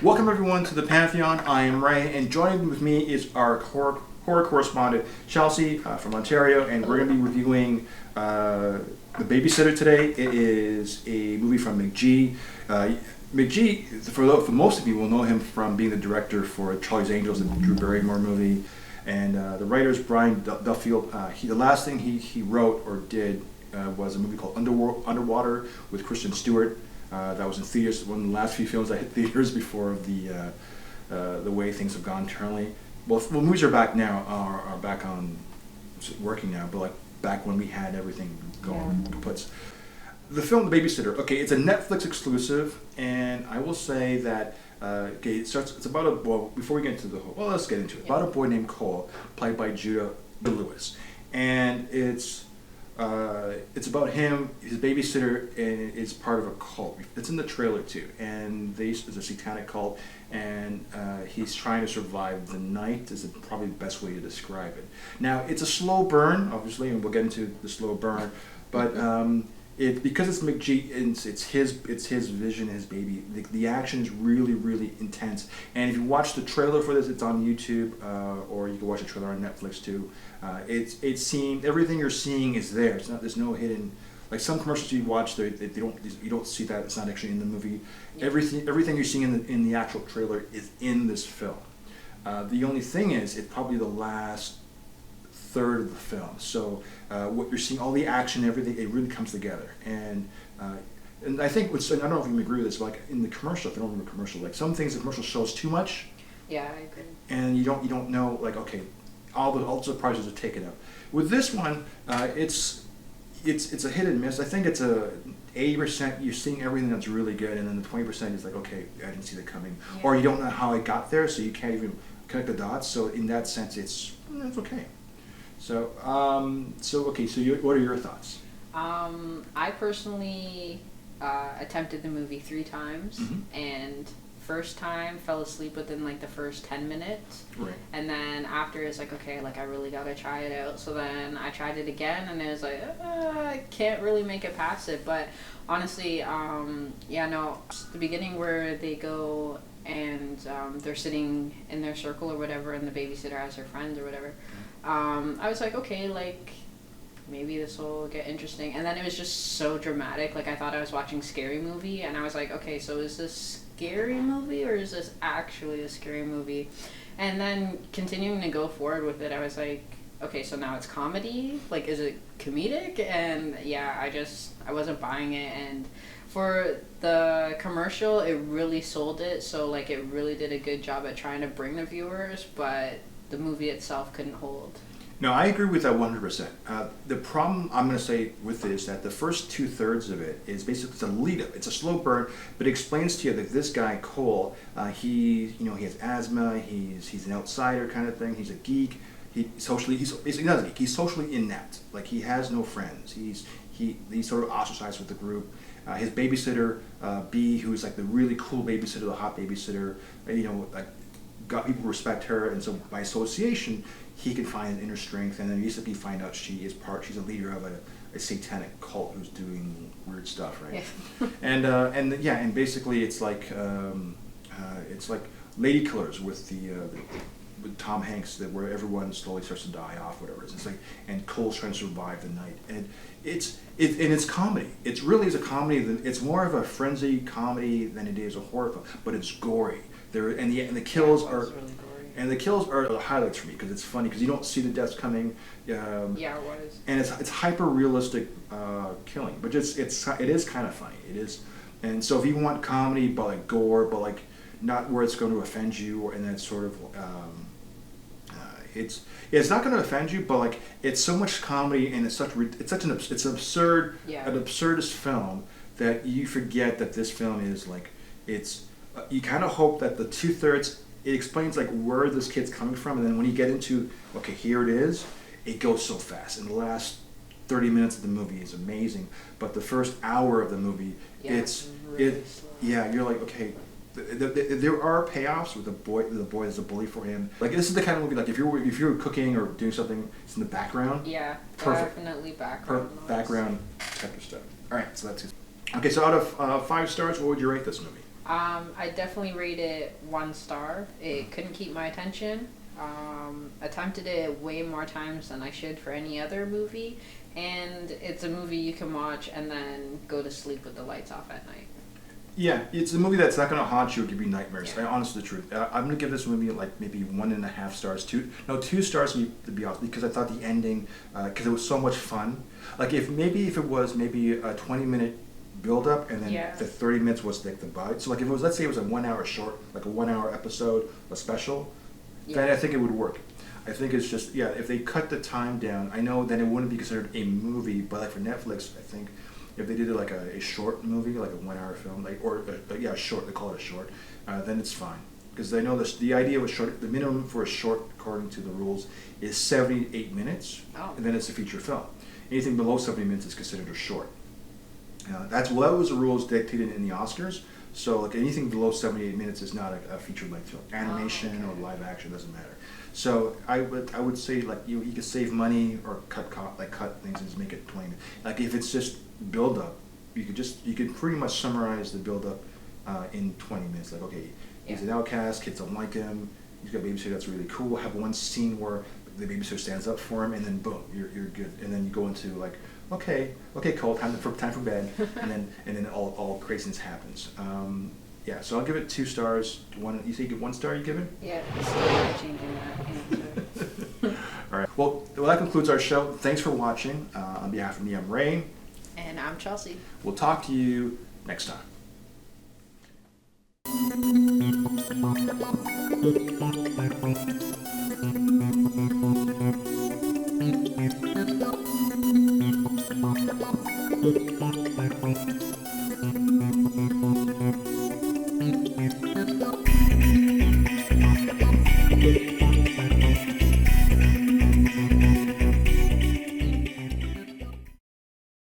Welcome everyone to the Pantheon. I am Ray, and joining with me is our horror correspondent Chelsey from Ontario, and we're going to be reviewing The Babysitter today. It is a movie from McG. McG, for most of you, will know him from being the director for Charlie's Angels, the Drew Barrymore movie, and the writer is Brian Duffield. The last thing he wrote or did was a movie called Underwater with Kristen Stewart. That was in theaters. One of the last few films that hit theaters before the way things have gone currently. Well, movies are back now, are back on working now, but like back when we had everything going kaputs. The film The Babysitter. Okay, it's a Netflix exclusive, and I will say that it's about a before we get into the whole. Well, let's get into it. About a boy named Cole, played by Judah Lewis, and it's about him. His babysitter is part of a cult. It's in the trailer too, and it's a satanic cult, and he's trying to survive the night. Is probably the best way to describe it. Now, it's a slow burn, obviously, and we'll get into the slow burn, but because it's McG, it's his vision, his baby. The action is really, really intense. And if you watch the trailer for this, it's on YouTube, or you can watch the trailer on Netflix too. It's seeing everything you're seeing is there. It's not. There's no hidden. Like some commercials you watch, you don't see that. It's not actually in the movie. Yeah. Everything you're seeing in the actual trailer is in this film. The only thing is, it's probably the last third of the film. So what you're seeing, all the action, everything, it really comes together. And I think I don't know if you agree with this, but like in the commercial, if you don't remember the commercial, like some things the commercial shows too much. Yeah, I agree. And you don't know, like, okay, all the surprises are taken out. With this one, it's a hit and miss. I think it's a 80%. You're seeing everything that's really good, and then the 20% is like, okay, I didn't see that coming, or you don't know how I got there, so you can't even connect the dots. So in that sense, it's okay. So what are your thoughts? I personally attempted the movie 3 times, and first time fell asleep within like the first 10 minutes. Right. And then after it's like, okay, like I really gotta try it out. So then I tried it again, and it was like, I can't really make it past it. But honestly, the beginning where they go and they're sitting in their circle or whatever, and the babysitter has her friends or whatever. I was like, okay, like maybe this will get interesting. And then it was just so dramatic. Like I thought I was watching a scary movie, and I was like, okay, so is this scary movie or is this actually a scary movie? And then continuing to go forward with it, I was like, okay, so now it's comedy. Like, is it comedic? And yeah, I wasn't buying it. And for the commercial, it really sold it. So like, it really did a good job at trying to bring the viewers, but the movie itself couldn't hold. No, I agree with that 100%. The problem I'm going to say with it is that the first 2/3 of it is basically it's a lead up. It's a slow burn, but it explains to you that this guy Cole, he has asthma. He's an outsider kind of thing. He's a geek. He's not a geek. He's socially inept. Like he has no friends. He's sort of ostracized with the group. His babysitter B, who's like the really cool babysitter, the hot babysitter, people respect her, and so by association, he can find an inner strength. And then recently find out she's a leader of a satanic cult who's doing weird stuff, right? Yeah. and basically it's like Lady Killers with with Tom Hanks, where everyone slowly starts to die off, whatever it is. It's like, and Cole's trying to survive the night, and it's comedy. It really is a comedy. It's more of a frenzy comedy than it is a horror film, but it's gory. The kills are really gory. And the kills are the highlights for me because it's funny because you don't see the deaths coming. It was. And it's hyper realistic killing, but it is kind of funny. It is, and so if you want comedy but like gore, but like not where it's going to offend you, and then it's sort of it's not going to offend you, but like it's so much comedy and it's an absurd an absurdist film that you forget that this film is like you kind of hope that the 2/3 it explains like where this kid's coming from, and then when you get into okay, here it is, it goes so fast. And the last 30 minutes of the movie is amazing, but the first hour of the movie, you're like, okay, there are payoffs with the boy is a bully for him. Like this is the kind of movie like if you're cooking or doing something, it's in the background. Yeah, perfect. Definitely background. Background type of stuff. All right, so that's it. Okay, so out of 5 stars, what would you rate this movie? I definitely rate it 1 star. It couldn't keep my attention. Attempted it way more times than I should for any other movie, and it's a movie you can watch and then go to sleep with the lights off at night. Yeah, it's a movie that's not going to haunt you or give you nightmares. Yeah. Honestly, the truth. I'm going to give this movie like maybe 1.5 stars. 2 stars to be honest, because I thought the ending, because it was so much fun. Like if it was maybe a 20-minute build up and then the 30 minutes was like the bite. So like if it was, let's say it was a 1 hour short, like a 1 hour episode, a special, then I think it would work. I think it's just, if they cut the time down, I know then it wouldn't be considered a movie, but like for Netflix, I think if they did it like a short movie, like a 1 hour film, like a short, they call it a short, then it's fine. Because I know the idea of a short, the minimum for a short, according to the rules, is 78 minutes, and then it's a feature film. Anything below 70 minutes is considered a short. That was the rules dictated in the Oscars. So like anything below 78 minutes is not a feature-length film. Animation or live action doesn't matter. So I would say like you could save money or cut things and just make it 20 minutes. Like if it's just build up, you could pretty much summarize the build up in 20 minutes. Like okay, he's an outcast, kids don't like him. He's got a babysitter that's really cool. Have one scene where the babysitter stands up for him, and then boom, you're good. And then you go into like okay, Cole, time for bed, and then all craziness happens. So I'll give it 2 stars. You say you give 1 star? You give it? Yeah, still changing that answer. All right. Well, that concludes our show. Thanks for watching. On behalf of me, I'm Ray. And I'm Chelsey. We'll talk to you next time.